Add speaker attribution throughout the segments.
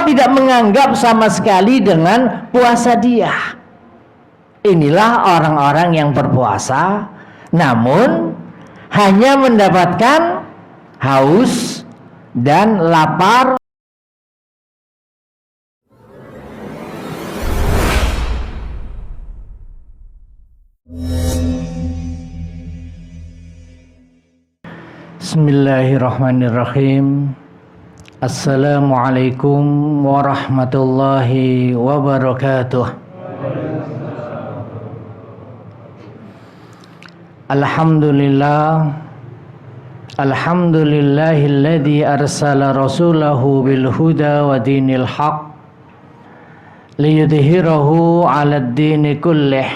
Speaker 1: tidak menganggap sama sekali dengan puasa dia. Inilah orang-orang yang berpuasa namun hanya mendapatkan haus dan lapar. Bismillahirrahmanirrahim. Assalamualaikum warahmatullahi wabarakatuh. Alhamdulillah, alhamdulillahilladzi arsala rasulahu bil huda wa dinil haq liyudhhirahu 'alad dini kullih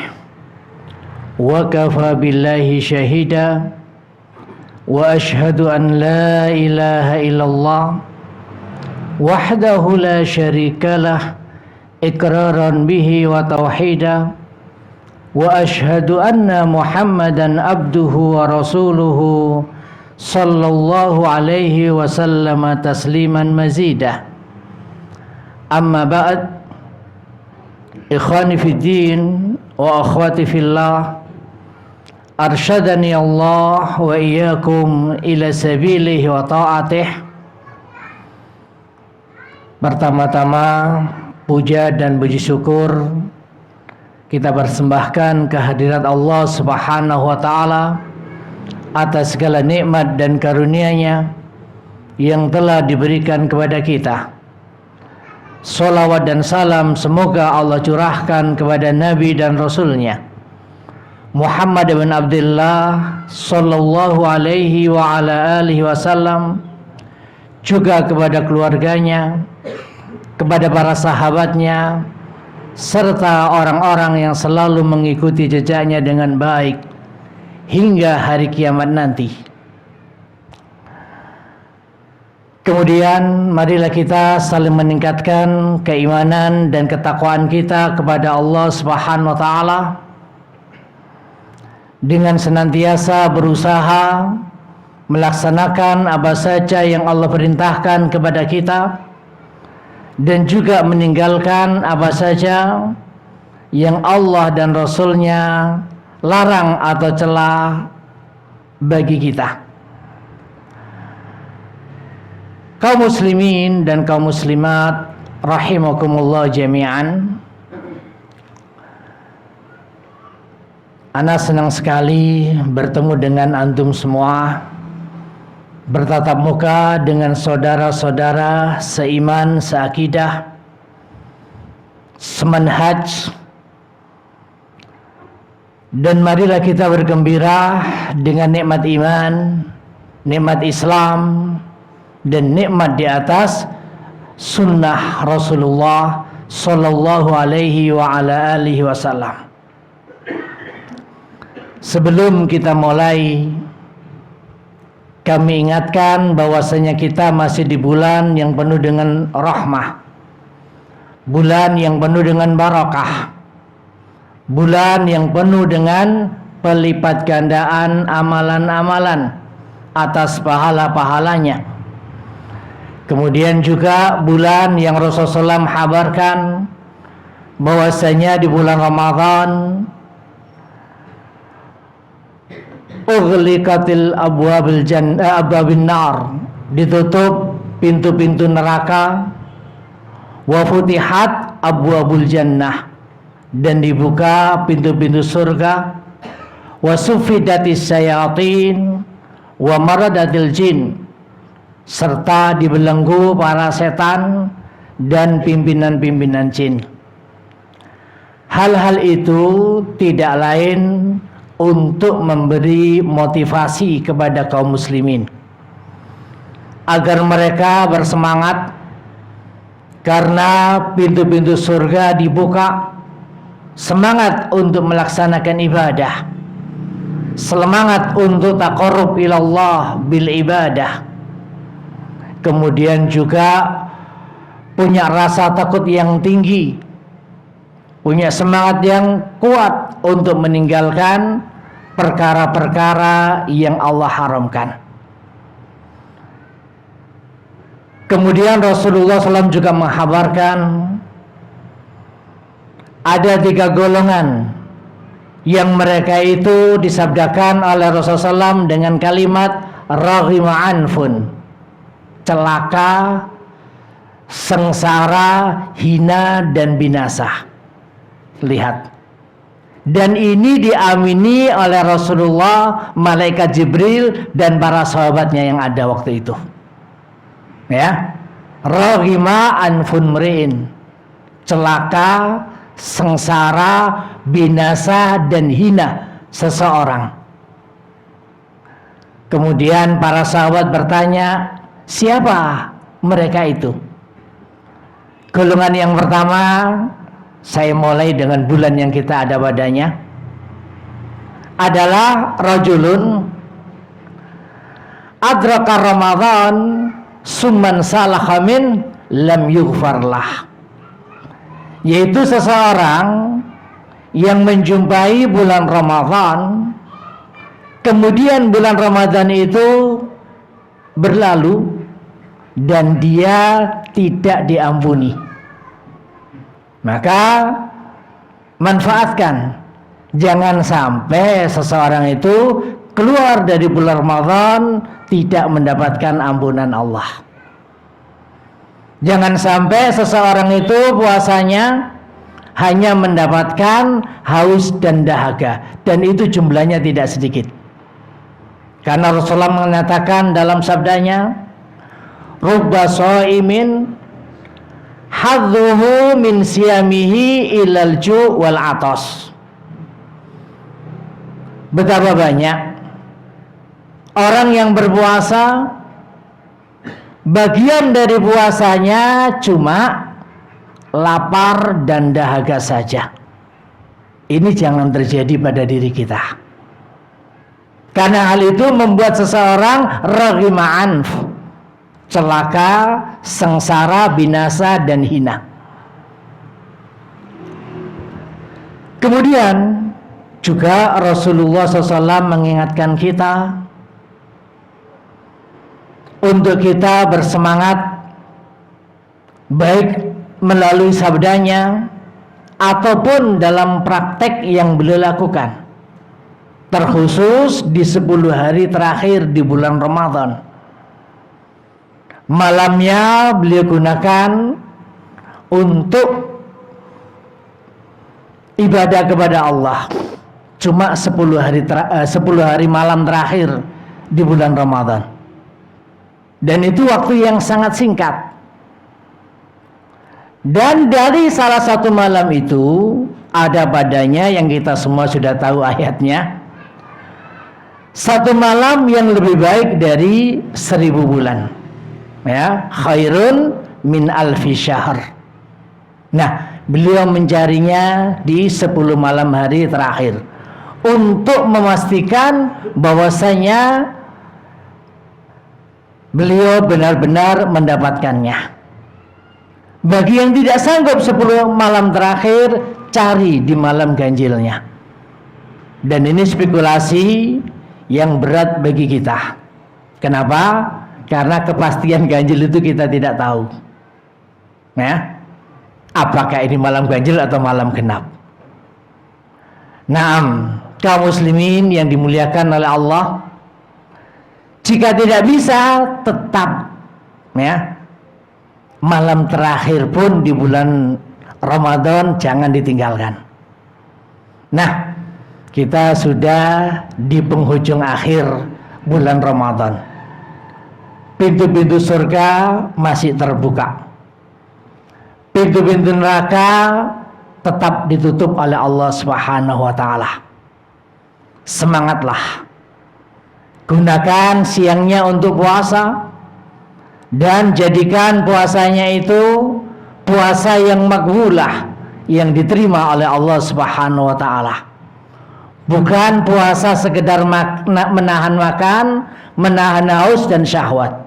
Speaker 1: wa kafa billahi syahida wa ashhadu an la ilaha illallah wahdahu la syarikalah iqraran bihi wa tauhida wa ashhadu anna Muhammadan abduhu wa rasuluhu sallallahu alaihi wasallam tasliman mazidah. Amma ba'd, ikhwani fid din wa akhwati fillah, arsyadani Allah wa iyyakum ila sabilihi wa ta'atih. Pertama-tama puja dan puji syukur kita persembahkan kehadirat Allah Subhanahu wa taala atas segala nikmat dan karunia-Nya yang telah diberikan kepada kita. Salawat dan salam semoga Allah curahkan kepada Nabi dan Rasul-Nya Muhammad bin Abdullah sallallahu alaihi wa ala alihi wasallam, juga kepada keluarganya, kepada para sahabatnya, serta orang-orang yang selalu mengikuti jejaknya dengan baik hingga hari kiamat nanti. Kemudian marilah kita saling meningkatkan keimanan dan ketakwaan kita kepada Allah Subhanahu wa taala dengan senantiasa berusaha melaksanakan apa saja yang Allah perintahkan kepada kita dan juga meninggalkan apa saja yang Allah dan Rasul-Nya larang atau celah bagi kita. Kaum muslimin dan kaum muslimat rahimakumullah jami'an, ana senang sekali bertemu dengan antum semua, bertatap muka dengan saudara-saudara seiman, seakidah, semanhaj, dan marilah kita bergembira dengan nikmat iman, nikmat Islam, dan nikmat di atas sunnah Rasulullah sallallahu alaihi wa ala alihi wasallam. Sebelum kita mulai, kami ingatkan bahwasanya kita masih di bulan yang penuh dengan rahmah, bulan yang penuh dengan barakah, bulan yang penuh dengan pelipat gandaan amalan-amalan atas pahala-pahalanya. Kemudian juga bulan yang Rasulullah SAW habarkan bahwasanya di bulan Ramadan ughliqatil abwabil jannah abwabin nar, ditutup pintu-pintu neraka, wa futihat abwabul jannah, dan dibuka pintu-pintu surga, wa sufidatis syayatin wa maradatil jin, serta dibelenggu para setan dan pimpinan-pimpinan jin. Hal-hal itu tidak lain untuk memberi motivasi kepada kaum muslimin agar mereka bersemangat, karena pintu-pintu surga dibuka, semangat untuk melaksanakan ibadah, semangat untuk taqarrub ilallah bil ibadah, kemudian juga punya rasa takut yang tinggi, punya semangat yang kuat untuk meninggalkan perkara-perkara yang Allah haramkan. Kemudian Rasulullah SAW juga menghabarkan ada 3 golongan yang mereka itu disabdakan oleh Rasulullah SAW dengan kalimat raghima anfun, celaka, sengsara, hina dan binasa. Lihat. Dan ini diamini oleh Rasulullah, malaikat Jibril dan para sahabatnya yang ada waktu itu. Ya, raghima anfun mri'in, celaka, sengsara, binasa dan hina seseorang. Kemudian para sahabat bertanya, siapa mereka itu? Golongan yang pertama, saya mulai dengan bulan yang kita ada padanya, adalah rajulun adraka Ramadan summan salaha min lam yughfarlah, yaitu seseorang yang menjumpai bulan Ramadan, kemudian bulan Ramadan itu berlalu dan dia tidak diampuni. Maka manfaatkan, jangan sampai seseorang itu keluar dari bulan Ramadan tidak mendapatkan ampunan Allah. Jangan sampai seseorang itu puasanya hanya mendapatkan haus dan dahaga, dan itu jumlahnya tidak sedikit. Karena Rasulullah mengatakan dalam sabdanya, rubba shaimin hadzuhu min siyamihi ilal ju' wal atas. Betapa banyak orang yang berpuasa, bagian dari puasanya cuma lapar dan dahaga saja. Ini jangan terjadi pada diri kita, karena hal itu membuat seseorang raghima anf, celaka, sengsara, binasa dan hina. Kemudian juga Rasulullah SAW mengingatkan kita untuk kita bersemangat, baik melalui sabdanya ataupun dalam praktek yang beliau lakukan, terkhusus di 10 hari terakhir di bulan Ramadan. Malamnya beliau gunakan untuk ibadah kepada Allah, cuma 10 hari malam terakhir di bulan Ramadan, dan itu waktu yang sangat singkat. Dan dari salah satu malam itu ada padanya yang kita semua sudah tahu ayatnya, satu malam yang lebih baik dari 1000 bulan, ya, khairun min alfi syahr. Nah, beliau mencarinya di 10 malam hari terakhir untuk memastikan bahwasanya beliau benar-benar mendapatkannya. Bagi yang tidak sanggup 10 malam terakhir, cari di malam ganjilnya. Dan ini spekulasi yang berat bagi kita. Kenapa? Karena kepastian ganjil itu kita tidak tahu, ya, apakah ini malam ganjil atau malam genap. Naam, kaum muslimin yang dimuliakan oleh Allah, jika tidak bisa, tetap, ya, malam terakhir pun di bulan Ramadan jangan ditinggalkan. Nah, kita sudah di penghujung akhir bulan Ramadan. Pintu-pintu surga masih terbuka. Pintu-pintu neraka tetap ditutup oleh Allah Subhanahu wa taala. Semangatlah. Gunakan siangnya untuk puasa, dan jadikan puasanya itu puasa yang makbulah, yang diterima oleh Allah Subhanahu wa taala. Bukan puasa sekedar menahan makan, menahan haus dan syahwat.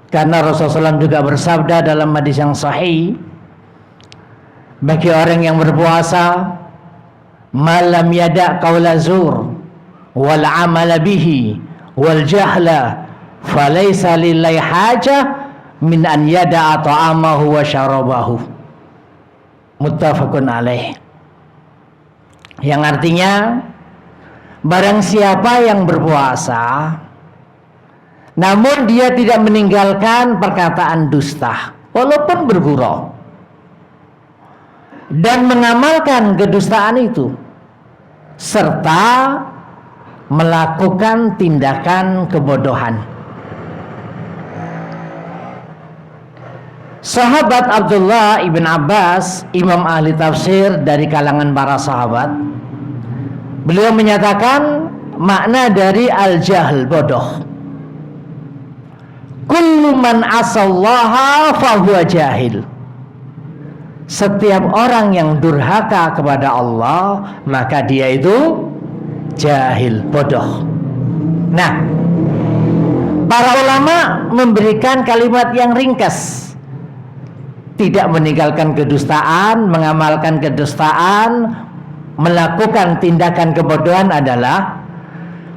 Speaker 1: Karena Rasulullah SAW juga bersabda dalam hadis yang sahih, bagi orang yang berpuasa, malam yada qaula zur wal amala bihi wal jahla falaysa lillahi hajah min an yada'a ta'amahu wa syarabahu. Muttafaqun alaih. Yang artinya barang siapa yang berpuasa namun dia tidak meninggalkan perkataan dusta walaupun bergurau dan mengamalkan kedustaan itu serta melakukan tindakan kebodohan. Sahabat Abdullah ibn Abbas, imam ahli tafsir dari kalangan para sahabat, beliau menyatakan makna dari al-jahl, bodoh. Kullu man asallaha fahuwa jahil. Setiap orang yang durhaka kepada Allah, maka dia itu jahil, bodoh. Nah, para ulama memberikan kalimat yang ringkas. Tidak meninggalkan kedustaan, mengamalkan kedustaan, melakukan tindakan kebodohan adalah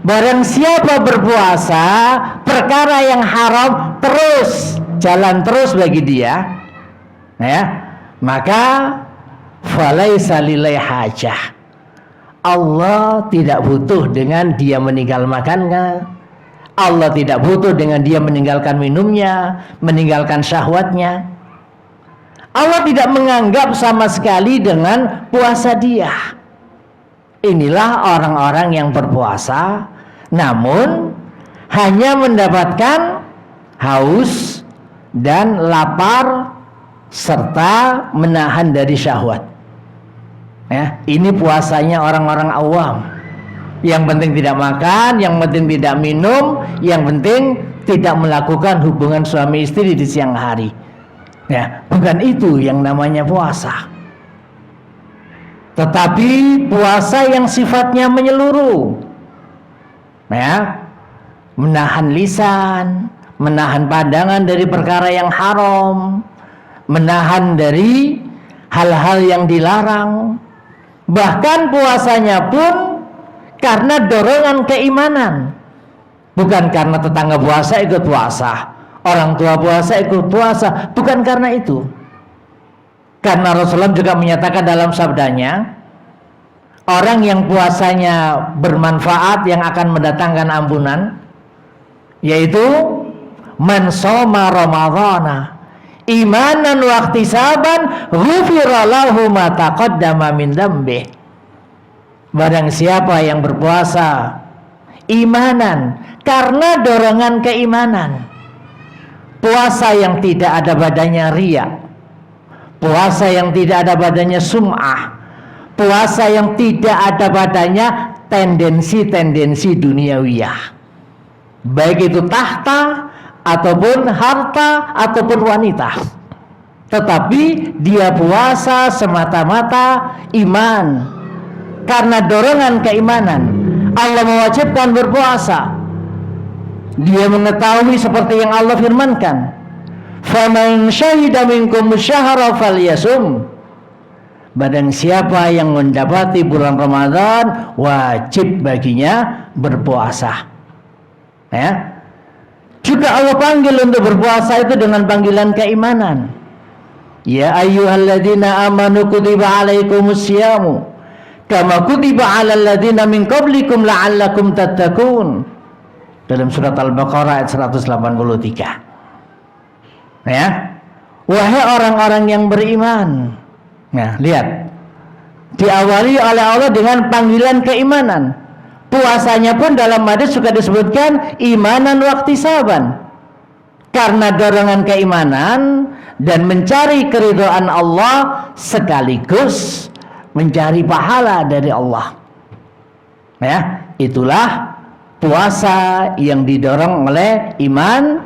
Speaker 1: barang siapa berpuasa, perkara yang haram jalan terus bagi dia, ya, maka falaisa lillahi hajah. Allah tidak butuh dengan dia meninggal makannya. Allah tidak butuh dengan dia meninggalkan minumnya, meninggalkan syahwatnya. Allah tidak menganggap sama sekali dengan puasa dia. Inilah orang-orang yang berpuasa namun hanya mendapatkan haus dan lapar serta menahan dari syahwat. Ya, ini puasanya orang-orang awam. Yang penting tidak makan, yang penting tidak minum, yang penting tidak melakukan hubungan suami istri di siang hari. Ya, bukan itu yang namanya puasa. Tetapi puasa yang sifatnya menyeluruh. Ya, menahan lisan, menahan pandangan dari perkara yang haram, menahan dari hal-hal yang dilarang. Bahkan puasanya pun karena dorongan keimanan, bukan karena tetangga puasa ikut puasa, orang tua puasa ikut puasa, bukan karena itu. Karena Rasulullah juga menyatakan dalam sabdanya, orang yang puasanya bermanfaat yang akan mendatangkan ampunan, yaitu man shoma ramadhana imanan wa ihtisaban ghufira lahu ma taqaddama min dzambih. Barang siapa yang berpuasa imanan karena dorongan keimanan, puasa yang tidak ada badannya riya, puasa yang tidak ada badannya sum'ah, puasa yang tidak ada padanya tendensi-tendensi duniawiyah, baik itu tahta ataupun harta ataupun wanita, tetapi dia puasa semata-mata iman karena dorongan keimanan. Allah mewajibkan berpuasa, dia mengetahui seperti yang Allah firmankan, faman syahida minkum syahra falyasum. Barang siapa yang mendapati bulan Ramadan, wajib baginya berpuasa. Ya. Juga Allah panggil untuk berpuasa itu dengan panggilan keimanan. Ya ayyuhalladzina amanu kutiba alaikumusyamu kama kutiba alal ladzina min qablikum la'allakum tattaqun. Dalam surat Al-Baqarah ayat 183. Ya. Wahai orang-orang yang beriman. Nah, lihat, diawali oleh Allah dengan panggilan keimanan. Puasanya pun dalam hadis juga disebutkan imanan wa ihtisaban, karena dorongan keimanan dan mencari keridhaan Allah sekaligus mencari pahala dari Allah. Ya, itulah puasa yang didorong oleh iman,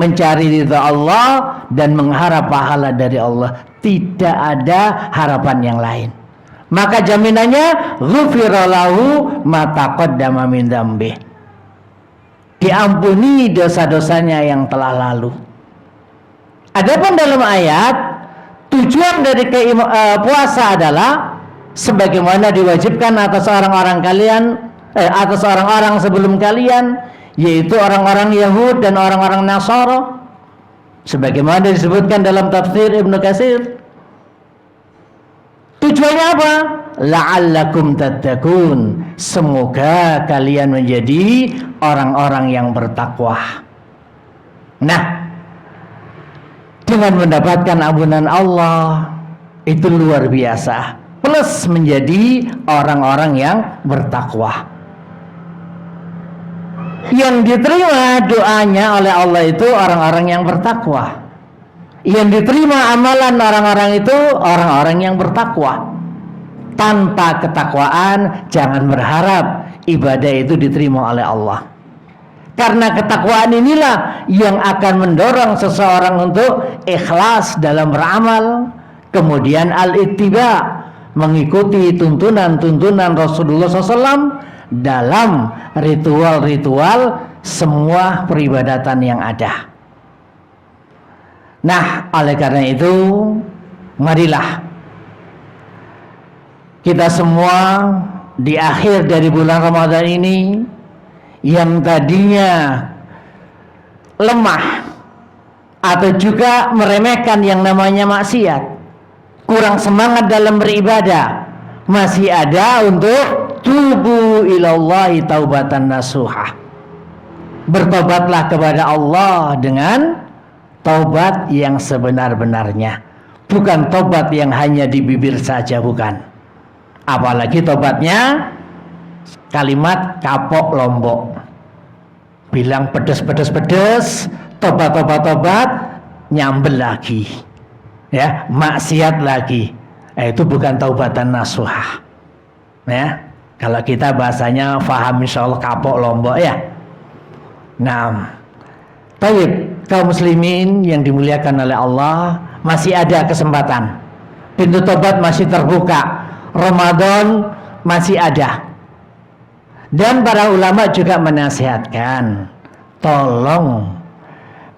Speaker 1: mencari ridha Allah dan mengharap pahala dari Allah. Tidak ada harapan yang lain. Maka jaminannya ghufira lahu ma taqaddama min dzambih. Diampuni dosa-dosanya yang telah lalu. Adapun dalam ayat, tujuan dari puasa adalah sebagaimana diwajibkan atas orang-orang atas orang-orang sebelum kalian, yaitu orang-orang Yahud dan orang-orang Nasara. Sebagaimana disebutkan dalam tafsir Ibnu Katsir. Tujuannya apa? La'allakum tattaqun. Semoga kalian menjadi orang-orang yang bertakwa. Nah, dengan mendapatkan ampunan Allah itu luar biasa. Plus menjadi orang-orang yang bertakwa. Yang diterima doanya oleh Allah itu orang-orang yang bertakwa. Yang diterima amalan orang-orang itu orang-orang yang bertakwa. Tanpa ketakwaan jangan berharap ibadah itu diterima oleh Allah. Karena ketakwaan inilah yang akan mendorong seseorang untuk ikhlas dalam beramal. Kemudian al-ittiba, mengikuti tuntunan-tuntunan Rasulullah SAW dalam ritual-ritual semua peribadatan yang ada. Nah, oleh karena itu, marilah kita semua di akhir dari bulan Ramadan ini yang tadinya lemah atau juga meremehkan yang namanya maksiat, kurang semangat dalam beribadah, masih ada untuk tubu ilallahi taubatan nasuha. Bertobatlah kepada Allah dengan taubat yang sebenar-benarnya, bukan taubat yang hanya di bibir saja, bukan. Apalagi taubatnya kalimat kapok lombok, bilang pedes, tobat, nyambel lagi, ya, maksiat lagi. Itu bukan taubatan nasuha. Ya, kalau kita bahasanya faham insyaallah kapok lombok ya. Nah, baik, kaum muslimin yang dimuliakan oleh Allah, masih ada kesempatan. Pintu tobat masih terbuka. Ramadan masih ada. Dan para ulama juga menasihatkan, tolong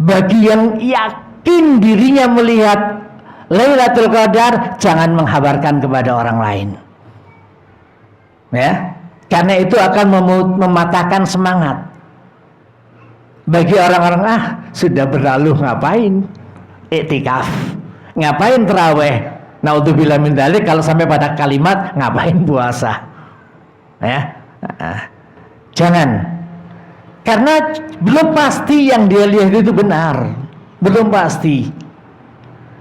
Speaker 1: bagi yang yakin dirinya melihat Lailatul Qadar, jangan menghabarkan kepada orang lain. Ya, karena itu akan mematahkan semangat. Bagi orang-orang, sudah berlalu, ngapain iktikaf, ngapain tarawih, naudzubillah min dzalik, kalau sampai pada kalimat ngapain puasa. Ya, jangan, karena belum pasti yang dia lihat itu benar, belum pasti.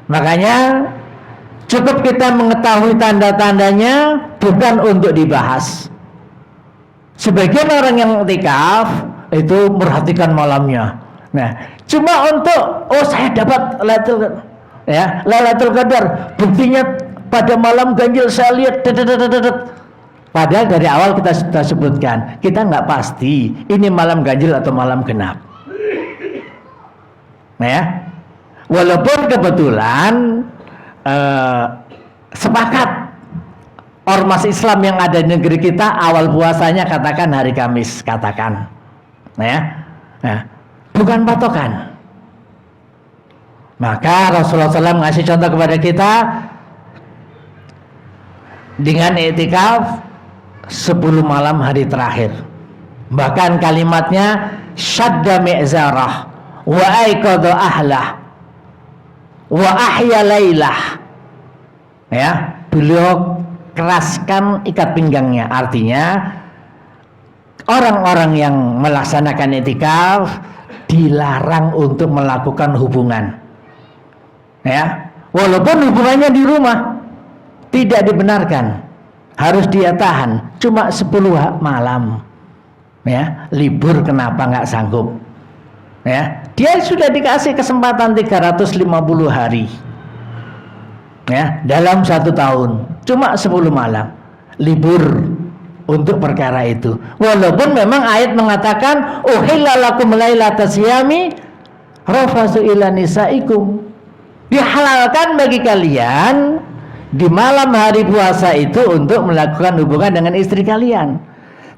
Speaker 1: Makanya cukup kita mengetahui tanda-tandanya, bukan untuk dibahas. Sebagian orang yang iktikaf itu merhatikan malamnya. Nah, cuma untuk saya dapat Lailatul Qadar, buktinya pada malam ganjil saya lihat. Padahal dari awal kita sudah sebutkan, kita nggak pasti ini malam ganjil atau malam genap. Nah, ya, walaupun kebetulan sepakat ormas Islam yang ada di negeri kita awal puasanya katakan hari Kamis, katakan. Nah, bukan patokan. Maka Rasulullah SAW ngasih contoh kepada kita dengan i'tikaf 10 malam hari terakhir. Bahkan kalimatnya syadda mi'zarah wa aiqadha ahlah wa ahya lailah. Ya, beliau keraskan ikat pinggangnya. Artinya orang-orang yang melaksanakan i'tikaf dilarang untuk melakukan hubungan. Ya, walaupun hubungannya di rumah tidak dibenarkan, harus dia tahan cuma 10 malam. Ya, libur kenapa nggak sanggup? Ya, dia sudah dikasih kesempatan 350 hari. Ya, dalam 1 tahun cuma 10 malam libur untuk perkara itu. Walaupun memang ayat mengatakan uhilla lakum lailatas siyami rafasu ila nisaikum, dihalalkan bagi kalian di malam hari puasa itu untuk melakukan hubungan dengan istri kalian.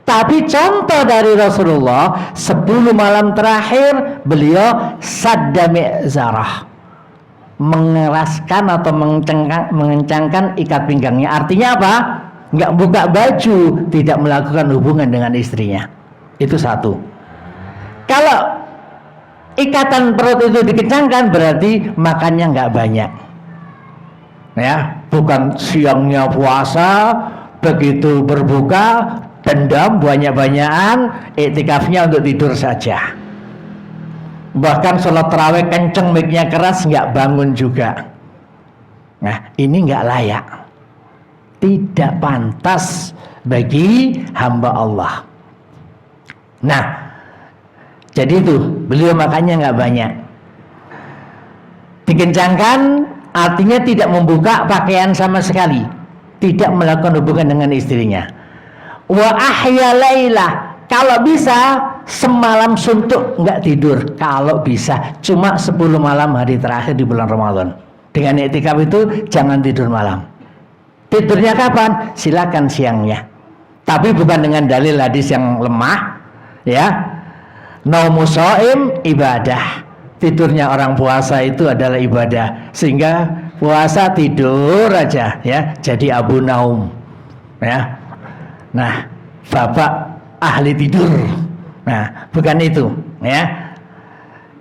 Speaker 1: Tapi contoh dari Rasulullah 10 malam terakhir beliau sadda mi'zarah, mengeraskan atau mengencangkan ikat pinggangnya. Artinya apa? Nggak buka baju, tidak melakukan hubungan dengan istrinya. Itu satu. Kalau ikatan perut itu dikencangkan berarti makannya nggak banyak. Ya, bukan siangnya puasa, begitu berbuka dendam banyak-banyakan, iktikafnya untuk tidur saja. Bahkan sholat tarawih kenceng, mic-nya keras, nggak bangun juga. Nah, ini nggak layak, tidak pantas bagi hamba Allah. Nah, jadi itu beliau makannya nggak banyak. Dikencangkan artinya tidak membuka pakaian sama sekali, tidak melakukan hubungan dengan istrinya. Wa ahya lailah, kalau bisa semalam suntuk nggak tidur, kalau bisa cuma 10 malam hari terakhir di bulan Ramadan. Dengan iktikaf itu jangan tidur malam. Tidurnya kapan? Silakan siangnya, tapi bukan dengan dalil hadis yang lemah, ya. Naumus shaim ibadah, tidurnya orang puasa itu adalah ibadah, sehingga puasa tidur aja, ya, jadi Abu Naum, ya. Nah, bapak ahli tidur. Nah, bukan itu, ya.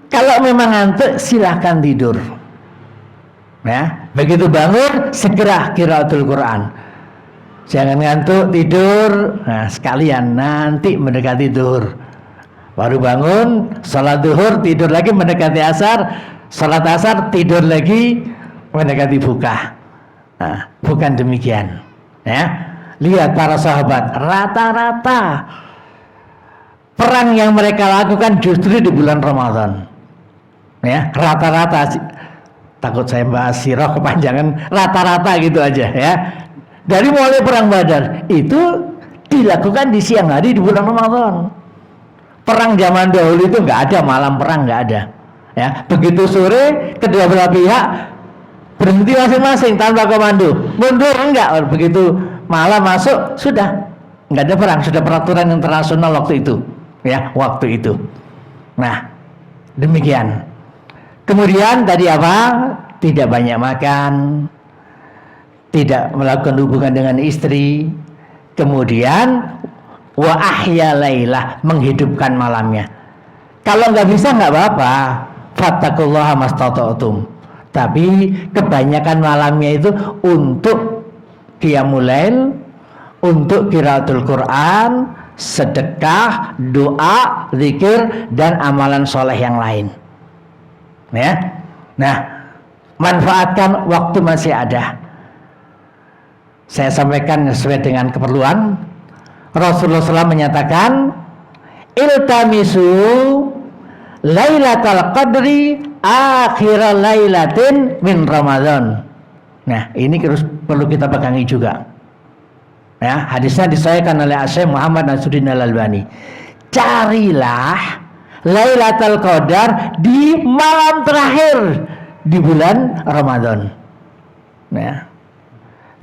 Speaker 1: Kalau memang ngantuk silahkan tidur, ya. Begitu bangun segera qiraatul Quran, jangan ngantuk tidur. Nah, sekalian nanti mendekati zuhur baru bangun, sholat zuhur tidur lagi mendekati asar, sholat asar tidur lagi mendekati buka. Nah, bukan demikian, ya. Lihat para sahabat, rata-rata perang yang mereka lakukan justru di bulan Ramadan, ya. Rata-rata, takut saya bahas sirah kepanjangan, rata-rata gitu aja, ya. Dari mulai perang Badar itu dilakukan di siang hari di bulan Ramadan. Perang zaman dahulu itu nggak ada malam perang, nggak ada, ya. Begitu sore kedua belah pihak berhenti masing-masing tanpa komando, mundur enggak. Begitu malam masuk sudah nggak ada perang, sudah peraturan internasional waktu itu, ya, waktu itu. Nah, demikian. Kemudian tadi apa? Tidak banyak makan, tidak melakukan hubungan dengan istri, kemudian wa ahya lailah, menghidupkan malamnya. Kalau nggak bisa nggak apa-apa, fattaqullaha mastata'tum. Tapi kebanyakan malamnya itu untuk qiyamul lail, untuk qiraatul Quran, sedekah, doa, zikir, dan amalan soleh yang lain, ya. Nah, manfaatkan waktu masih ada. Saya sampaikan sesuai dengan keperluan. Rasulullah SAW menyatakan, iltamisu lailatul qadri akhir lailatin min Ramadan. Nah, ini perlu kita pegangi juga, ya. Hadisnya disahihkan oleh Syekh Muhammad Nasruddin Al-Albani. Carilah Lailatul Qadar di malam terakhir di bulan Ramadan. Nah,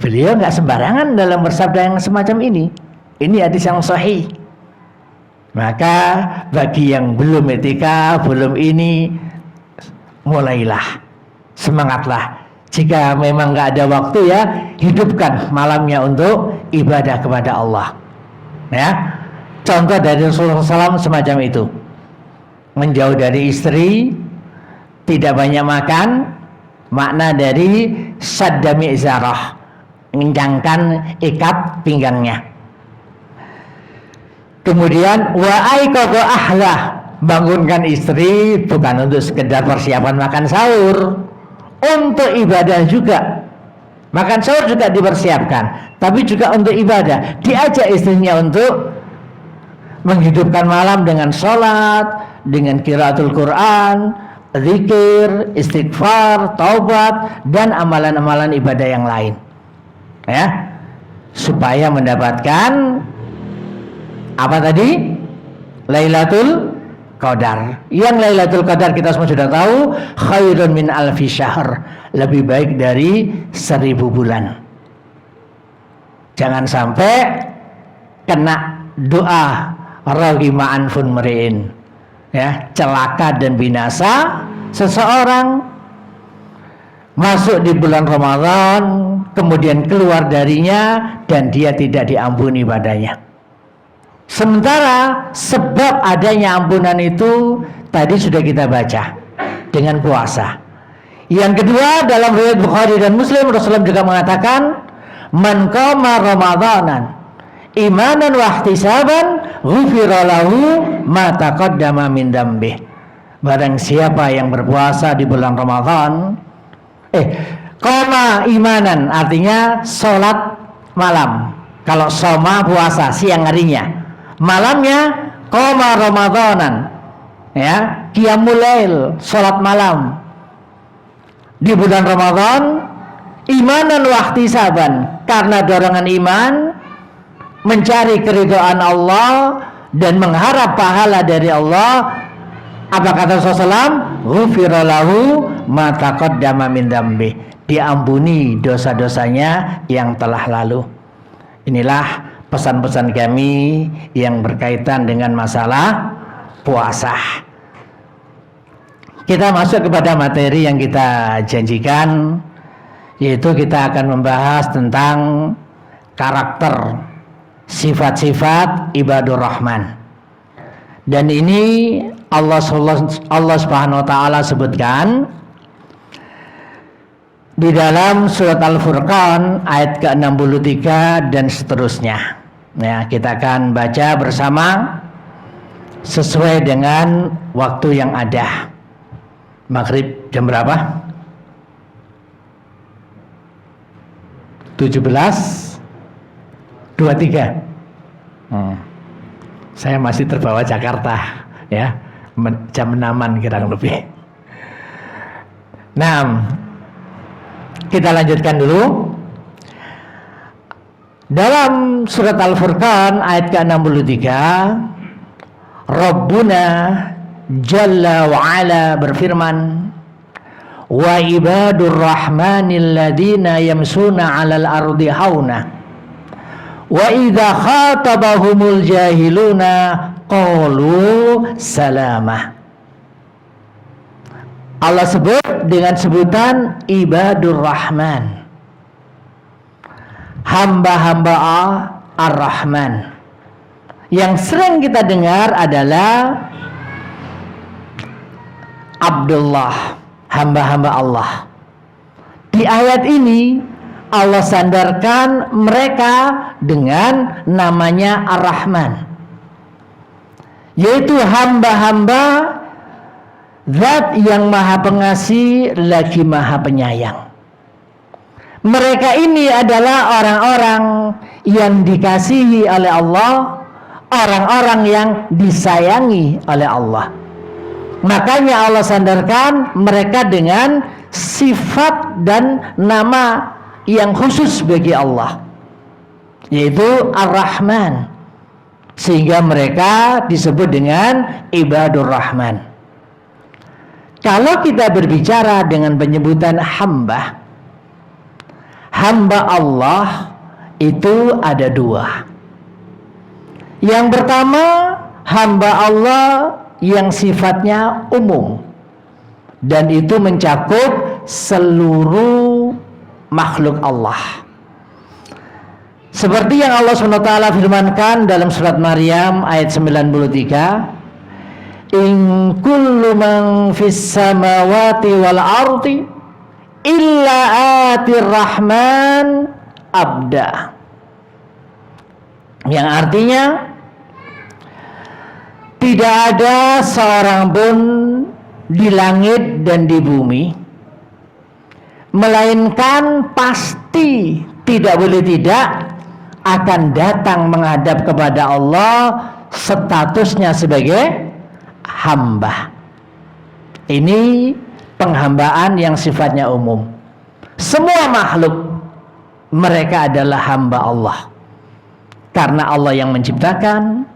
Speaker 1: beliau nggak sembarangan dalam bersabda yang semacam ini. Ini hadis yang sahih. Maka bagi yang belum iktikaf, belum ini, mulailah, semangatlah. Jika memang nggak ada waktu, ya, hidupkan malamnya untuk ibadah kepada Allah, ya. Contoh dari Rasulullah SAW semacam itu. Menjauh dari istri, tidak banyak makan, makna dari saddami izarah, mengencangkan ikat pinggangnya. Kemudian wa aiqadha ahlah, bangunkan istri bukan untuk sekedar persiapan makan sahur, untuk ibadah juga. Makan sahur juga dipersiapkan, tapi juga untuk ibadah. Diajak istrinya untuk menghidupkan malam dengan sholat, dengan qiraatul Quran, zikir, istighfar, taubat, dan amalan-amalan ibadah yang lain, ya, supaya mendapatkan apa tadi? Lailatul Qadar. Yang Lailatul Qadar kita semua sudah tahu, khairun min alfi syahr, lebih baik dari 1000 bulan. Jangan sampai kena doa raghima anfun mri'in, ya, celaka dan binasa seseorang masuk di bulan Ramadan, kemudian keluar darinya dan dia tidak diampuni ibadahnya. Sementara sebab adanya ampunan itu tadi sudah kita baca dengan puasa. Yang kedua, dalam riwayat Bukhari dan Muslim, Rasulullah juga mengatakan, man qama ramadanan imanan wa ihtisaban ghufira lahu ma taqaddama min dambih. Barang siapa yang berpuasa di bulan Ramadan, qama imanan artinya sholat malam. Kalau soma puasa siang harinya, malamnya qama ramadanan, ya, qiyamul lail, sholat malam di bulan Ramadan, imanan wa ihtisaban, karena dorongan iman, mencari keridhaan Allah dan mengharap pahala dari Allah. Apa kata Rasulullah? Ghufira lahu ma taqaddama min dambi, diampuni dosa-dosanya yang telah lalu. Inilah pesan-pesan kami yang berkaitan dengan masalah puasa. Kita masuk kepada materi yang kita janjikan, yaitu kita akan membahas tentang karakter, sifat-sifat ibadur rahman. Dan ini Allah Subhanahu wa taala sebutkan di dalam surat Al-Furqan ayat ke-63 dan seterusnya. Ya, kita akan baca bersama sesuai dengan waktu yang ada. Maghrib jam berapa? 17:23. Saya masih terbawa Jakarta, ya, jam 6-an kurang lebih. Nah, kita lanjutkan dulu. Dalam surat Al-Furqan ayat ke-63, Rabbuna Jalla wa'ala berfirman, wa ibadur rahmanil ladina yamsuna 'alal ardi hauna wa idza khatabahumul jahiluna qalu salama. Allah sebut dengan sebutan ibadur rahman, hamba-hamba ar-Rahman. Yang sering kita dengar adalah Abdullah, hamba-hamba Allah. Di ayat ini Allah sandarkan mereka dengan namanya Ar-Rahman, yaitu hamba-hamba Zat yang maha pengasih lagi maha penyayang. Mereka ini adalah orang-orang yang dikasihi oleh Allah, orang-orang yang disayangi oleh Allah. Makanya Allah sandarkan mereka dengan sifat dan nama yang khusus bagi Allah, yaitu Ar-Rahman, sehingga mereka disebut dengan ibadur Rahman. Kalau kita berbicara dengan penyebutan hamba Allah itu ada dua. Yang pertama, hamba Allah yang sifatnya umum, dan itu mencakup seluruh makhluk Allah. Seperti yang Allah SWT firmankan dalam surat Maryam ayat 93, in kullu man fis samawati wal ardi illa atir rahman abda, yang artinya tidak ada seorang pun di langit dan di bumi, melainkan pasti tidak boleh tidak akan datang menghadap kepada Allah statusnya sebagai hamba. Ini penghambaan yang sifatnya umum. Semua makhluk mereka adalah hamba Allah, karena Allah yang menciptakan,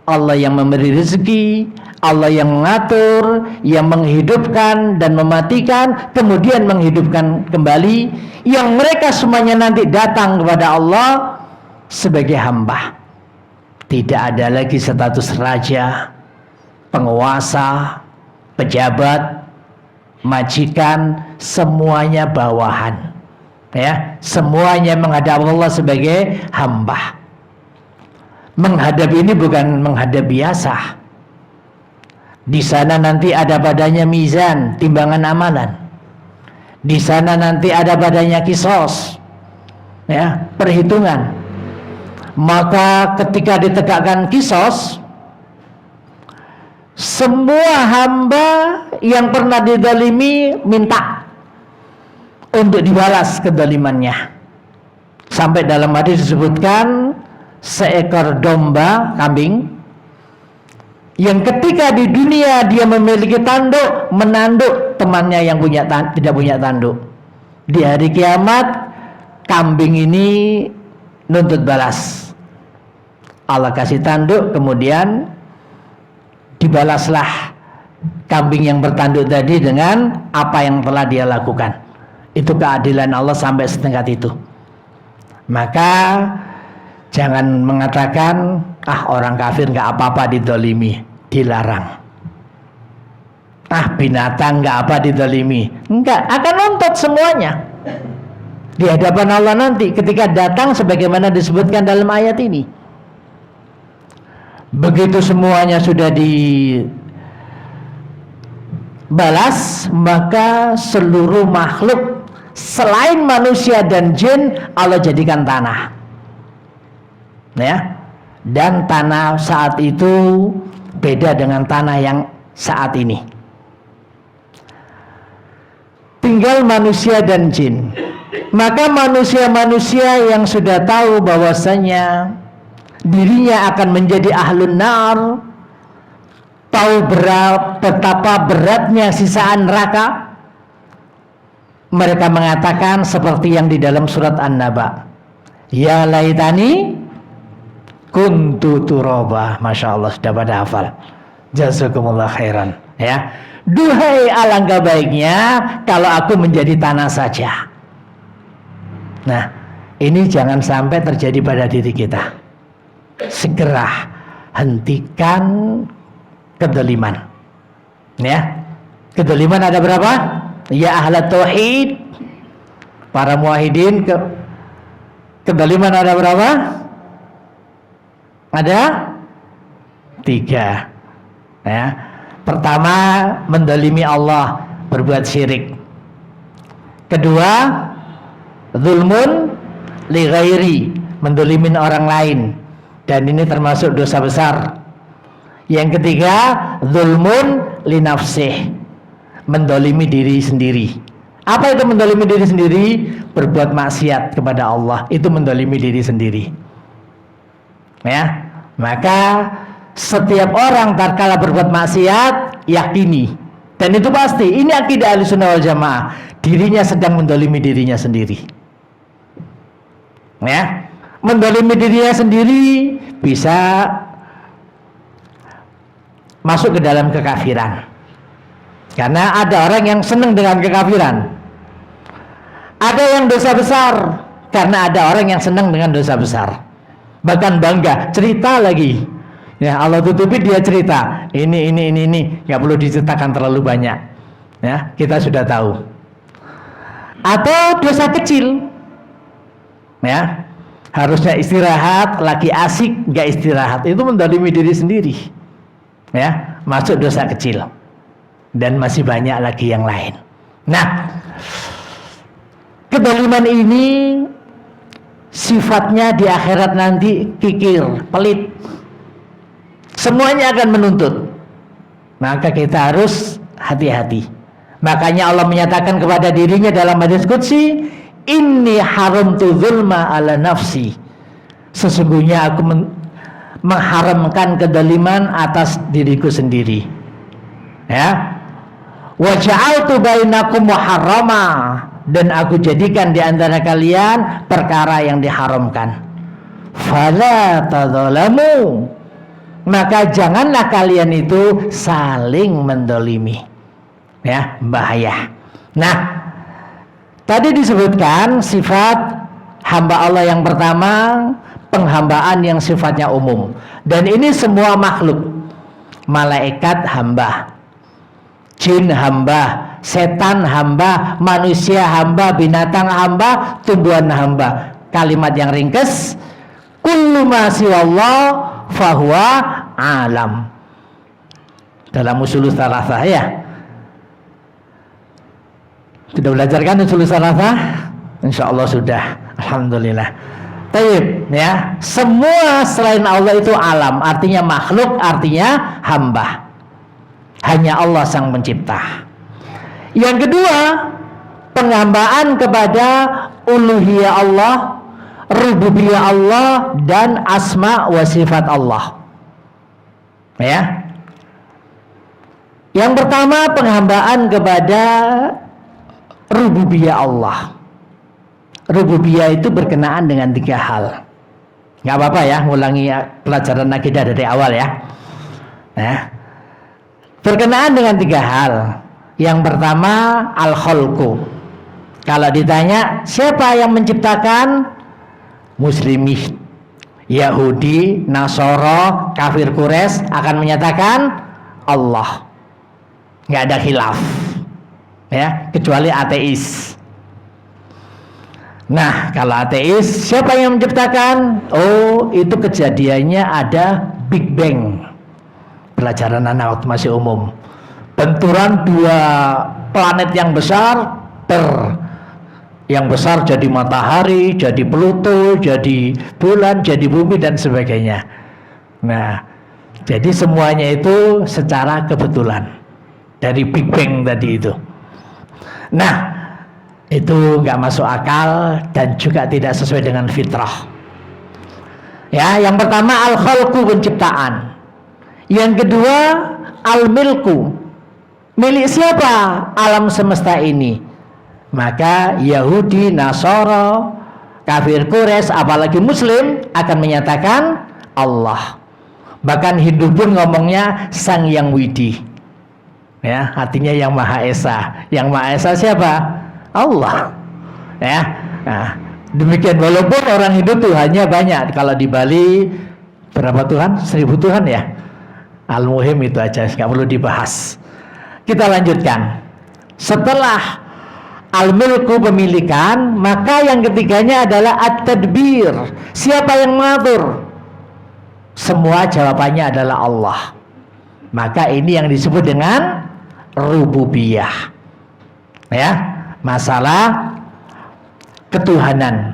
Speaker 1: Allah yang memberi rezeki, Allah yang mengatur, yang menghidupkan dan mematikan, kemudian menghidupkan kembali, yang mereka semuanya nanti datang kepada Allah sebagai hamba. Tidak ada lagi status raja, penguasa, pejabat, majikan, semuanya bawahan. Ya, semuanya menghadap Allah sebagai hamba. Menghadap ini bukan menghadap biasa. Di sana nanti ada badannya mizan, timbangan amalan. Di sana nanti ada badannya kisos, ya, perhitungan. Maka ketika ditegakkan kisos, semua hamba yang pernah dizalimi minta untuk dibalas kezalimannya. Sampai dalam hadis disebutkan seekor domba, kambing, yang ketika di dunia dia memiliki tanduk, menanduk temannya yang tidak punya tanduk. Di hari kiamat kambing ini nuntut balas. Allah kasih tanduk, kemudian dibalaslah kambing yang bertanduk tadi dengan apa yang telah dia lakukan. Itu keadilan Allah sampai setingkat itu. Maka jangan mengatakan, orang kafir nggak apa-apa dizalimi, dilarang. Binatang nggak apa dizalimi, enggak, akan nuntut semuanya di hadapan Allah nanti ketika datang sebagaimana disebutkan dalam ayat ini. Begitu semuanya sudah dibalas, maka seluruh makhluk selain manusia dan jin Allah jadikan tanah, ya. Dan tanah saat itu beda dengan tanah yang saat ini. Tinggal manusia dan jin. Maka manusia-manusia yang sudah tahu bahwasanya dirinya akan menjadi ahlun nar, tahu betapa beratnya sisaan neraka, mereka mengatakan seperti yang di dalam surat An-Naba, ya laitani kuntu turaba. Masya Allah, sudah pada hafal. Jazakumullah khairan, ya. Duhai alangkah baiknya kalau aku menjadi tanah saja. Nah, ini jangan sampai terjadi pada diri kita. Segera hentikan kezaliman, ya. Kezaliman ada berapa? Ya ahlat tauhid, para muwahhidin, kezaliman ada berapa? Ada 3, ya. Pertama, mendolimi Allah, berbuat syirik. Kedua, zulmun li ghairi, mendolimin orang lain, dan ini termasuk dosa besar. Yang ketiga, zulmun li nafsih, mendolimi diri sendiri. Apa itu mendolimi diri sendiri? Berbuat maksiat kepada Allah, itu mendolimi diri sendiri, ya. Maka setiap orang tatkala berbuat maksiat, yakini, dan itu pasti, ini akidah Ahlussunnah wal Jamaah, dirinya sedang mendolimi dirinya sendiri, ya. Mendolimi dirinya sendiri bisa masuk ke dalam kekafiran, karena ada orang yang senang dengan kekafiran. Ada yang dosa besar, karena ada orang yang senang dengan dosa besar, bahkan bangga, cerita lagi, ya. Allah tutupi, dia cerita ini nggak perlu diceritakan terlalu banyak, ya, kita sudah tahu. Atau dosa kecil, ya, harusnya istirahat, lagi asik nggak istirahat, itu mendolimi diri sendiri, ya, masuk dosa kecil. Dan masih banyak lagi yang lain. Nah, kezaliman ini sifatnya di akhirat nanti kikir, pelit, semuanya akan menuntut. Maka kita harus hati-hati. Makanya Allah menyatakan kepada dirinya dalam hadis qudsi, inni haramtu zulma ala nafsi, sesungguhnya aku mengharamkan kezaliman atas diriku sendiri, ya. Wa ja'altu bainakum muharrama, dan aku jadikan di antara kalian perkara yang diharamkan. Fala tadzalamu, maka janganlah kalian itu saling mendolimi, ya, bahaya. Nah, tadi disebutkan sifat hamba Allah yang pertama, penghambaan yang sifatnya umum, dan ini semua makhluk, malaikat hamba, jin hamba, setan hamba, manusia hamba, binatang hamba, tumbuhan hamba. Kalimat yang ringkes, kullu ma siwallah fahuwa alam. dalam usul tsalatsah ya. Sudah belajar kan usul tsalatsah? Insyaallah sudah. Alhamdulillah. Baik, ya. Semua selain Allah itu alam, artinya makhluk, artinya hamba. Hanya Allah sang pencipta. Yang kedua, penghambaan kepada uluhiyah Allah, rububiyah Allah, dan asma wa sifat Allah. Ya. Yang pertama, penghambaan kepada rububiyah Allah. Rububiyah itu berkenaan dengan 3 hal. Nggak apa-apa ya, ngulangi pelajaran akidah dari awal ya. Berkenaan dengan 3 hal. Yang pertama, al-khalqu. Kalau ditanya siapa yang menciptakan, Muslimi, Yahudi, Nasoro, kafir Quraisy akan menyatakan Allah. Nggak ada khilaf, ya, kecuali ateis. Nah, kalau ateis, siapa yang menciptakan? Oh, itu kejadiannya ada Big Bang. Pelajaran anak waktu masih umum. Benturan 2 planet yang besar, yang besar jadi matahari, jadi Pluto, jadi bulan, jadi bumi, dan sebagainya. Nah, jadi semuanya itu secara kebetulan dari Big Bang tadi itu. Nah, itu nggak masuk akal dan juga tidak sesuai dengan fitrah. Ya, yang pertama al-khalqu, penciptaan. Yang kedua al-milku, milik siapa alam semesta ini? Maka Yahudi, Nasara, kafir Quraisy, apalagi Muslim akan menyatakan Allah. Bahkan Hindu pun ngomongnya Sang Yang Widi. Ya, artinya Yang Maha Esa. Yang Maha Esa siapa? Allah. Ya. Nah, demikian, walaupun orang Hindu Tuhannya banyak. Kalau di Bali berapa Tuhan? 1000 Tuhan ya. Al-muhim itu aja, nggak perlu dibahas. Kita lanjutkan. Setelah al-milku, pemilikan, maka yang ketiganya adalah at-tadbir. Siapa yang mengatur? Semua jawabannya adalah Allah. Maka ini yang disebut dengan rububiyah. Ya, masalah ketuhanan,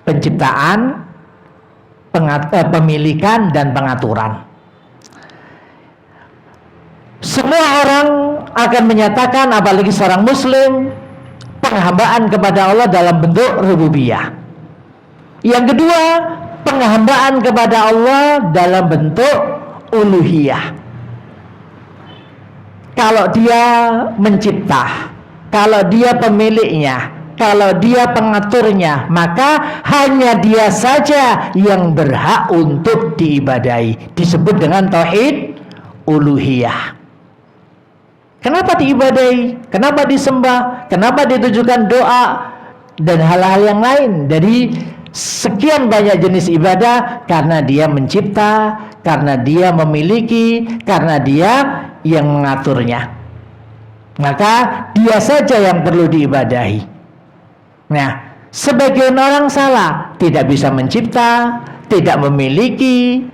Speaker 1: penciptaan, pemilikan, dan pengaturan. Semua orang akan menyatakan, apalagi seorang Muslim, penghambaan kepada Allah dalam bentuk rububiyah. Yang kedua, penghambaan kepada Allah dalam bentuk uluhiyah. Kalau dia mencipta, kalau dia pemiliknya, kalau dia pengaturnya, maka hanya dia saja yang berhak untuk diibadahi. Disebut dengan tauhid uluhiyah. Kenapa diibadahi? Kenapa disembah? Kenapa ditujukan doa dan hal-hal yang lain dari sekian banyak jenis ibadah? Karena dia mencipta, karena dia memiliki, karena dia yang mengaturnya. Maka dia saja yang perlu diibadahi. Nah, sebagian orang salah, tidak bisa mencipta, tidak memiliki,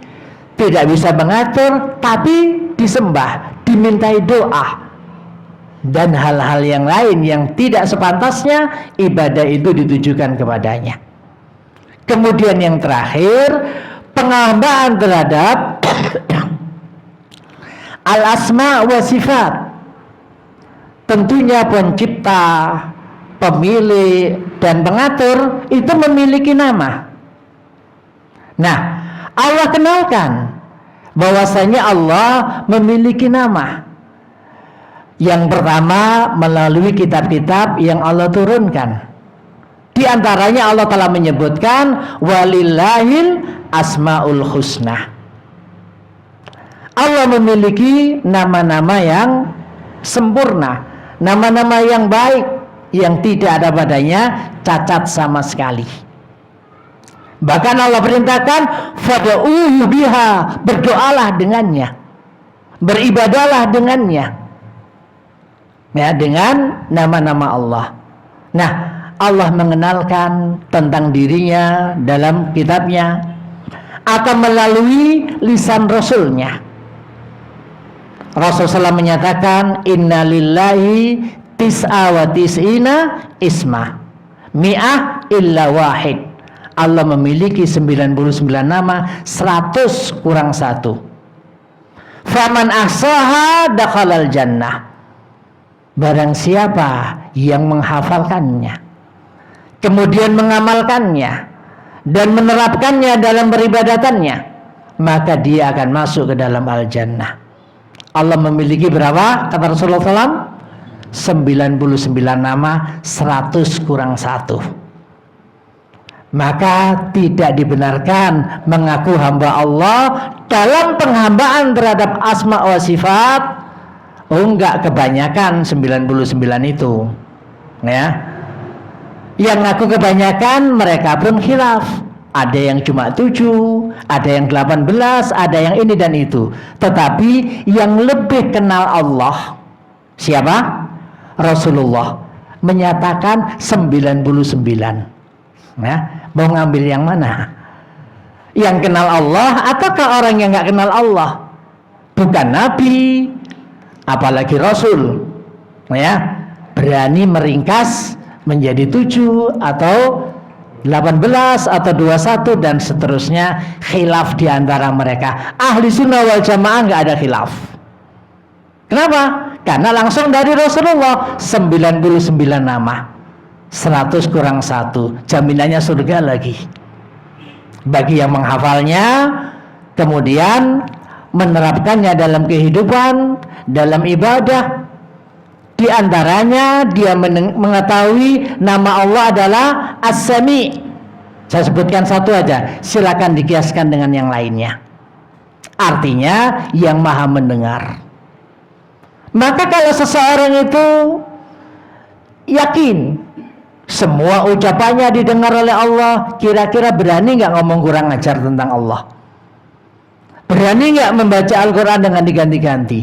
Speaker 1: tidak bisa mengatur, tapi disembah, dimintai doa, dan hal-hal yang lain yang tidak sepantasnya ibadah itu ditujukan kepadanya. Kemudian yang terakhir, penghambaan terhadap al-asma wa sifat. Tentunya pencipta, pemilik, dan pengatur itu memiliki nama. Nah, Allah kenalkan bahwasanya Allah memiliki nama. Yang pertama melalui kitab-kitab yang Allah turunkan. Di antaranya Allah telah menyebutkan walillahil asmaul husna. Allah memiliki nama-nama yang sempurna, nama-nama yang baik, yang tidak ada padanya cacat sama sekali. Bahkan Allah perintahkan fad'uhu biha, berdoalah dengannya, beribadalah dengannya. Ya, dengan nama-nama Allah. Nah, Allah mengenalkan tentang dirinya dalam kitabnya akan melalui lisan Rasulnya. Rasulullah menyatakan innalillahi tis'a wa tis'ina isma mi'ah illa wahid. Allah memiliki 99 nama, 100 kurang 1. Faman ahsaha dakhalal jannah. Barang siapa yang menghafalkannya, kemudian mengamalkannya dan menerapkannya dalam beribadatannya, maka dia akan masuk ke dalam al-jannah. Allah memiliki berapa? Kata Rasulullah SAW, 99 nama, 100 kurang 1. Maka tidak dibenarkan mengaku hamba Allah dalam penghambaan terhadap asma wa sifat. Oh, enggak, kebanyakan 99 itu. Ya. Yang ngaku kebanyakan mereka pun khilaf. Ada yang cuma 7, ada yang 18, ada yang ini dan itu. Tetapi yang lebih kenal Allah siapa? Rasulullah menyatakan 99. Ya, mau ngambil yang mana? Yang kenal Allah ataukah orang yang nggak kenal Allah? Bukan Nabi, apalagi Rasul. Ya, berani meringkas menjadi 7 atau 18 atau 21 dan seterusnya. Khilaf di antara mereka. Ahli sunnah wal jamaah nggak ada khilaf. Kenapa? Karena langsung dari Rasulullah 99 nama, 100 kurang 1, jaminannya surga lagi bagi yang menghafalnya kemudian menerapkannya dalam kehidupan, dalam ibadah. Di antaranya dia mengetahui nama Allah adalah As-Sami. Saya sebutkan satu aja, silakan dikiaskan dengan yang lainnya. Artinya yang maha mendengar. Maka kalau seseorang itu yakin semua ucapannya didengar oleh Allah, kira-kira berani nggak ngomong kurang ajar tentang Allah? Berani nggak membaca Al-Quran dengan diganti-ganti?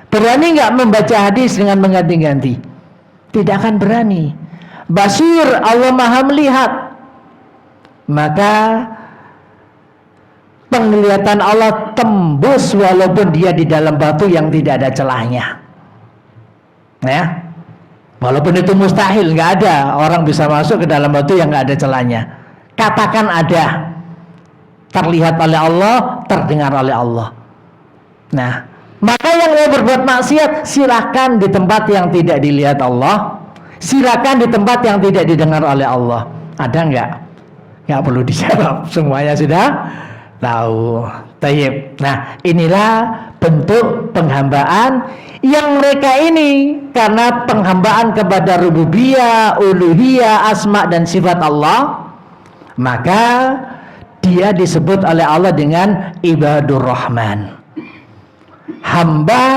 Speaker 1: Berani nggak membaca hadis dengan mengganti-ganti? Tidak akan berani. Basir, Allah maha melihat. Maka penglihatan Allah tembus walaupun dia di dalam batu yang tidak ada celahnya. Ya, walaupun itu mustahil, nggak ada orang bisa masuk ke dalam batu yang nggak ada celahnya. Katakan ada, terlihat oleh Allah, terdengar oleh Allah. Nah, maka yang mau berbuat maksiat silakan di tempat yang tidak dilihat Allah, silakan di tempat yang tidak didengar oleh Allah. Ada nggak? Nggak perlu dijawab, semuanya sudah tahu. Tayyib. Nah, inilah bentuk penghambaan yang mereka ini karena penghambaan kepada rububiyah, uluhiyah, asma dan sifat Allah, maka dia disebut oleh Allah dengan ibadur rahman, hamba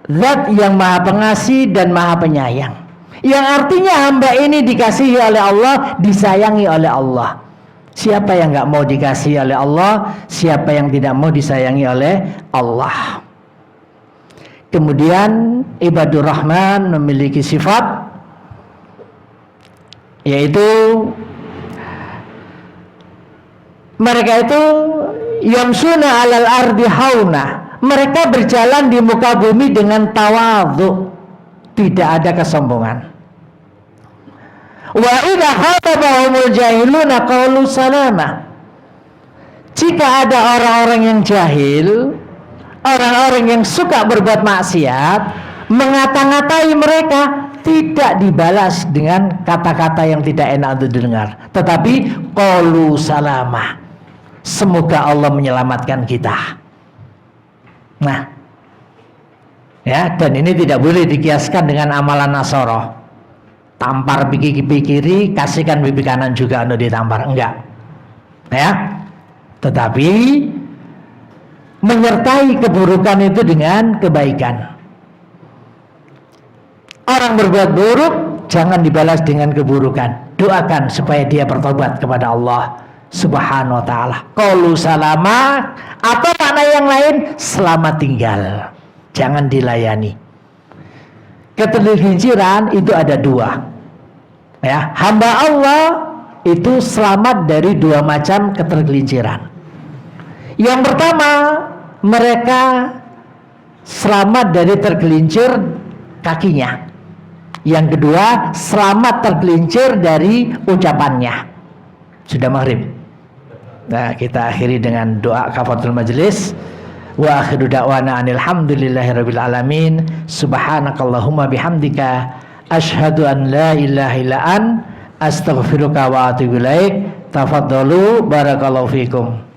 Speaker 1: zat yang maha pengasih dan maha penyayang. Yang artinya hamba ini dikasihi oleh Allah, disayangi oleh Allah. Siapa yang nggak mau dikasihi oleh Allah? Siapa yang tidak mau disayangi oleh Allah? Kemudian ibadur rahman memiliki sifat, yaitu mereka itu yamsuna alal ardi hauna, mereka berjalan di muka bumi dengan tawadhu, tidak ada kesombongan. Wa idza khatabahumul jahiluna qalu salama. Jika ada orang-orang yang jahil, orang-orang yang suka berbuat maksiat, mengata-ngatai mereka, tidak dibalas dengan kata-kata yang tidak enak untuk didengar, tetapi qalu salama, semoga Allah menyelamatkan kita. Nah, ya, dan ini tidak boleh dikiaskan dengan amalan Nasara. Tampar pipi kiri, kasihkan pipi kanan juga untuk ditampar, enggak. Ya, tetapi menyertai keburukan itu dengan kebaikan. Orang berbuat buruk jangan dibalas dengan keburukan. Doakan supaya dia bertobat kepada Allah Subhanahu wa ta'ala. Qalu salama, atau makna yang lain, selamat tinggal, jangan dilayani. Ketergelinciran itu ada dua. Ya, hamba Allah itu selamat dari dua macam ketergelinciran. Yang pertama, mereka selamat dari tergelincir kakinya. Yang kedua, selamat tergelincir dari ucapannya. Sudah maghrib. Nah, kita akhiri dengan doa kafaratul majelis. Wa akhiru da'wana alhamdulillahirabbil alamin. Subhanakallahumma bihamdika asyhadu an la ilaha illa an astaghfiruka wa atubu ilaik. Tafadhalu barakallahu fikum.